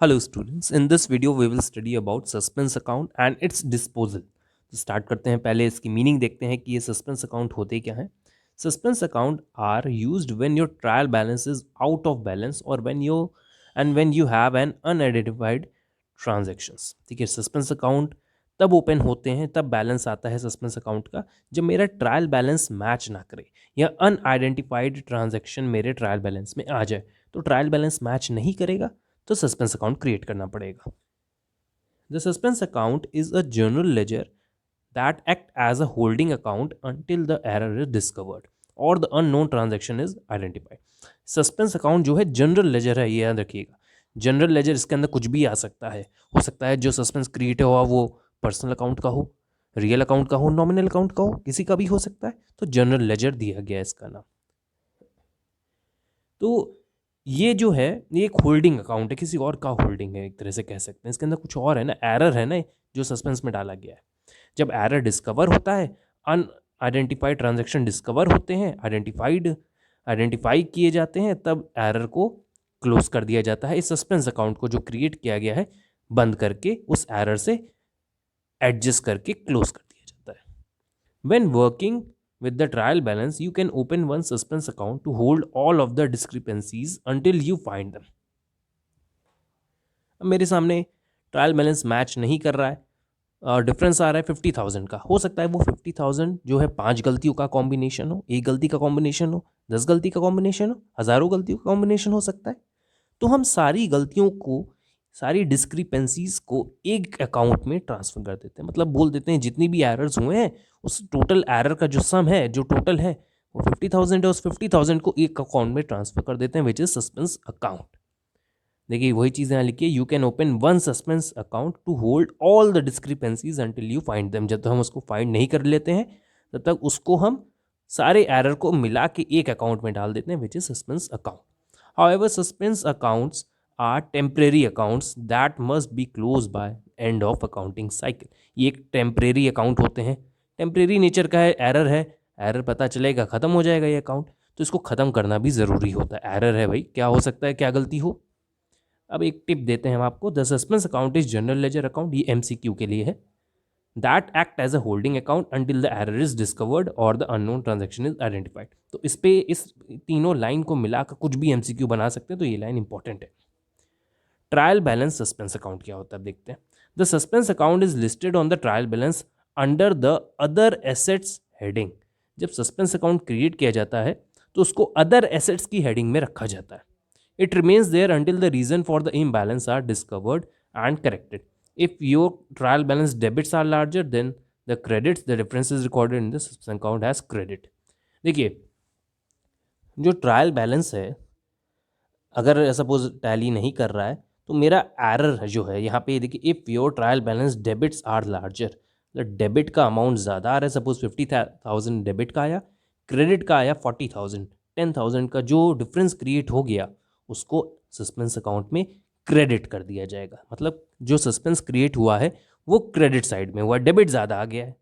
Hello students, in this video we will study about suspense account and its disposal. तो start करते हैं, पहले इसकी मीनिंग देखते हैं कि ये सस्पेंस अकाउंट होते क्या हैं. Suspense account are used when your trial balance is out of balance और when you have an unidentified transactions. ठीक है, सस्पेंस अकाउंट तब ओपन होते हैं, तब बैलेंस आता है सस्पेंस अकाउंट का जब मेरा ट्रायल बैलेंस मैच ना करे या अनआइडेंटिफाइड ट्रांजैक्शन मेरे ट्रायल बैलेंस में आ जाए. तो ट्रायल बैलेंस मैच नहीं करेगा तो सस्पेंस अकाउंट क्रिएट करना पड़ेगा. The suspense account is a general ledger that act as a holding account until the error is discovered और the unknown transaction is identified. Suspense account जो है general ledger है, ये याद रखिएगा. जनरल लेजर, इसके अंदर कुछ भी आ सकता है. हो सकता है जो सस्पेंस क्रिएट हुआ वो पर्सनल अकाउंट का हो, रियल अकाउंट का हो, नॉमिनल अकाउंट का हो, किसी का भी हो सकता है. तो जनरल लेजर दिया गया इसका नाम. तो ये जो है ये एक होल्डिंग अकाउंट है, किसी और का होल्डिंग है, एक तरह से कह सकते हैं. इसके अंदर कुछ और है ना, एरर है ना जो सस्पेंस में डाला गया है. जब एरर डिस्कवर होता है, अनआइडेंटिफाइड ट्रांजैक्शन डिस्कवर होते हैं, आइडेंटिफाई किए जाते हैं, तब एरर को क्लोज कर दिया जाता है. इस सस्पेंस अकाउंट को जो क्रिएट किया गया है बंद करके उस एरर से एडजस्ट करके क्लोज कर दिया जाता है. When working with the trial balance, you can open one suspense account to hold all of the discrepancies until you find them. अब मेरे सामने ट्रायल बैलेंस मैच नहीं कर रहा है, डिफरेंस आ रहा है 50,000 का. हो सकता है वो 50,000 जो है 5 गलतियों का कॉम्बिनेशन हो, एक गलती का कॉम्बिनेशन हो, 10 गलती का कॉम्बिनेशन हो, हज़ारों गलतियों का कॉम्बिनेशन हो सकता है. तो हम सारी गलतियों को, सारी डिस्क्रिपेंसीज को एक अकाउंट में ट्रांसफर कर देते हैं. मतलब बोल देते हैं जितनी भी एरर्स हुए हैं उस टोटल एरर का जो सम है, जो टोटल है वो 50,000 है, उस 50,000 को एक अकाउंट में ट्रांसफर कर देते हैं, विच इज सस्पेंस अकाउंट. देखिए वही चीज़ यहाँ लिखिए, you can open one suspense account to hold all the discrepancies until you find them. जब तक हम उसको फाइंड नहीं कर लेते हैं तब तक उसको हम सारे एरर को मिला के एक अकाउंट में डाल देते हैं, which is suspense account. However suspense accounts are temporary accounts that must be close by end of accounting cycle. ये एक टेम्परेरी अकाउंट होते हैं, टेम्परेरी नेचर का है. एरर पता चलेगा ख़त्म हो जाएगा ये अकाउंट, तो इसको ख़त्म करना भी ज़रूरी होता है. एरर है भाई, क्या हो सकता है, क्या गलती हो. अब एक टिप देते हैं हम आपको. The suspense account is general ledger account, ये MCQ के लिए है. That act as a holding account until the error is discovered और the unknown transaction is identified. तो इस तीनों लाइन को मिलाकर कुछ भी MCQ बना सकते हैं, तो ये लाइन इंपॉर्टेंट है. ट्रायल बैलेंस सस्पेंस अकाउंट क्या होता है देखते हैं. The suspense account is listed on the trial balance under the other assets heading. जब सस्पेंस अकाउंट क्रिएट किया जाता है तो उसको अदर एसेट्स की हेडिंग में रखा जाता है. It remains there until the reason for the imbalance are discovered and corrected. If your trial balance debits are larger than the credits, the difference is recorded in the suspense account as credit. देखिए जो trial balance है, अगर suppose tally नहीं कर रहा है तो मेरा एरर जो है यहाँ पे देखिए, if your trial balance debits are larger, debit का अमाउंट ज़्यादा आ रहा है, सपोज 50,000 डेबिट का आया, क्रेडिट का आया 40,000, 10,000 का जो डिफरेंस क्रिएट हो गया उसको सस्पेंस अकाउंट में क्रेडिट कर दिया जाएगा. मतलब जो सस्पेंस क्रिएट हुआ है वो क्रेडिट साइड में हुआ, डेबिट ज़्यादा आ गया है.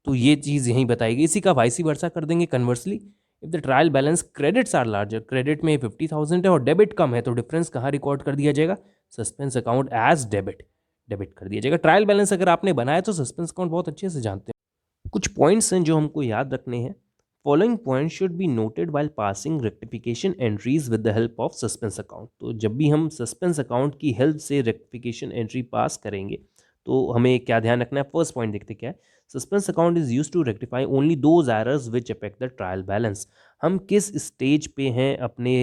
तो ये चीज़ यहीं बताएगी. इसी का वाइसी वर्सा कर देंगे conversely. If the trial balance credits are larger, credit में 50,000 है और डेबिट कम है, तो डिफरेंस कहाँ रिकॉर्ड कर दिया जाएगा, सस्पेंस अकाउंट एज डेबिट कर दिया जाएगा. ट्रायल बैलेंस अगर आपने बनाया तो सस्पेंस अकाउंट बहुत अच्छे से जानते हैं. कुछ पॉइंट्स हैं जो हमको याद रखने हैं. Following point should be noted while passing rectification entries with the help of suspense account. तो जब भी हम सस्पेंस अकाउंट की हेल्प से रेक्टिफिकेशन एंट्री पास करेंगे तो हमें क्या ध्यान रखना है. फर्स्ट पॉइंट देखते क्या है. Suspense account is used to rectify only those errors which affect the trial balance. हम किस स्टेज पे हैं अपने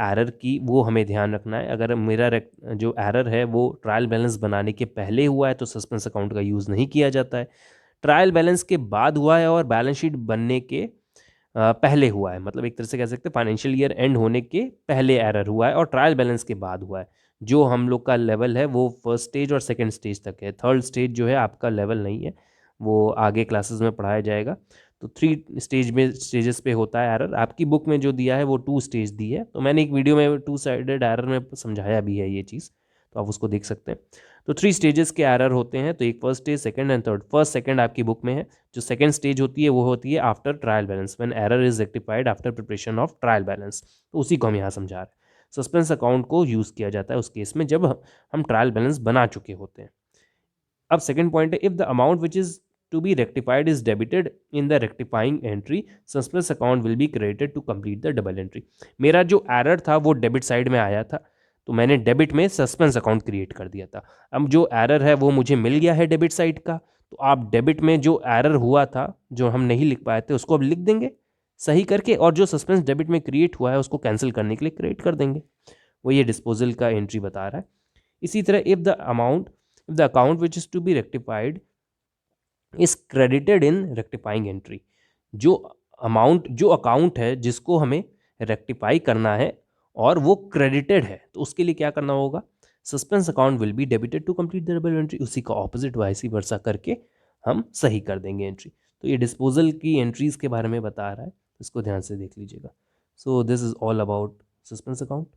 एरर की, वो हमें ध्यान रखना है. अगर मेरा जो एरर है वो ट्रायल बैलेंस बनाने के पहले हुआ है तो सस्पेंस अकाउंट का यूज़ नहीं किया जाता है. ट्रायल बैलेंस के बाद हुआ है और बैलेंस शीट बनने के पहले हुआ है, मतलब एक तरह से कह सकते हैं फाइनेंशियल ईयर एंड होने के पहले एरर हुआ है और ट्रायल बैलेंस के बाद हुआ है. जो हम लोग का लेवल है वो फर्स्ट स्टेज और सेकंड स्टेज तक है. थर्ड स्टेज जो है आपका लेवल नहीं है, वो आगे क्लासेस में पढ़ाया जाएगा. तो 3 स्टेज में, स्टेजेस पे होता है एरर. आपकी बुक में जो दिया है वो 2 स्टेज दी है, तो मैंने एक वीडियो में 2 साइडेड एरर में समझाया भी है ये चीज़, तो आप उसको देख सकते हैं. तो 3 स्टेजेस के एरर होते हैं. तो एक first stage, second and third. First second आपकी बुक में है. जो सेकंड स्टेज होती है वो होती है after trial balance, when error is rectified after preparation of trial balance. तो उसी को हम यहाँ समझा रहे हैं. सस्पेंस अकाउंट को यूज़ किया जाता है उस केस में जब हम ट्रायल बैलेंस बना चुके होते हैं। अब सेकेंड पॉइंट है, if the amount which is to be rectified is debited in the rectifying entry, suspense account will be credited to complete the double entry. मेरा जो एरर था वो डेबिट साइड में आया था, तो मैंने डेबिट में सस्पेंस अकाउंट क्रिएट कर दिया था। अब जो एरर है वो मुझे मिल गया है डेबिट साइड का, तो आप डेबिट में जो एरर हुआ था जो हम नहीं लिख पाए थे उसको अब लिख देंगे सही करके, और जो सस्पेंस डेबिट में क्रिएट हुआ है उसको कैंसिल करने के लिए क्रिएट कर देंगे। वो ये डिस्पोजल का एंट्री बता रहा है। इसी तरह if the account which is to be rectified is credited in rectifying entry, जो अकाउंट है जिसको हमें रेक्टिफाई करना है और वो क्रेडिटेड है, तो उसके लिए क्या करना होगा, suspense account will be debited to complete the double entry, उसी का ऑपोजिट वाइस वर्सा करके हम सही कर देंगे एंट्री। तो ये डिस्पोजल की एंट्रीज के बारे में बता रहा है, इसको ध्यान से देख लीजिएगा। So this is all about suspense account.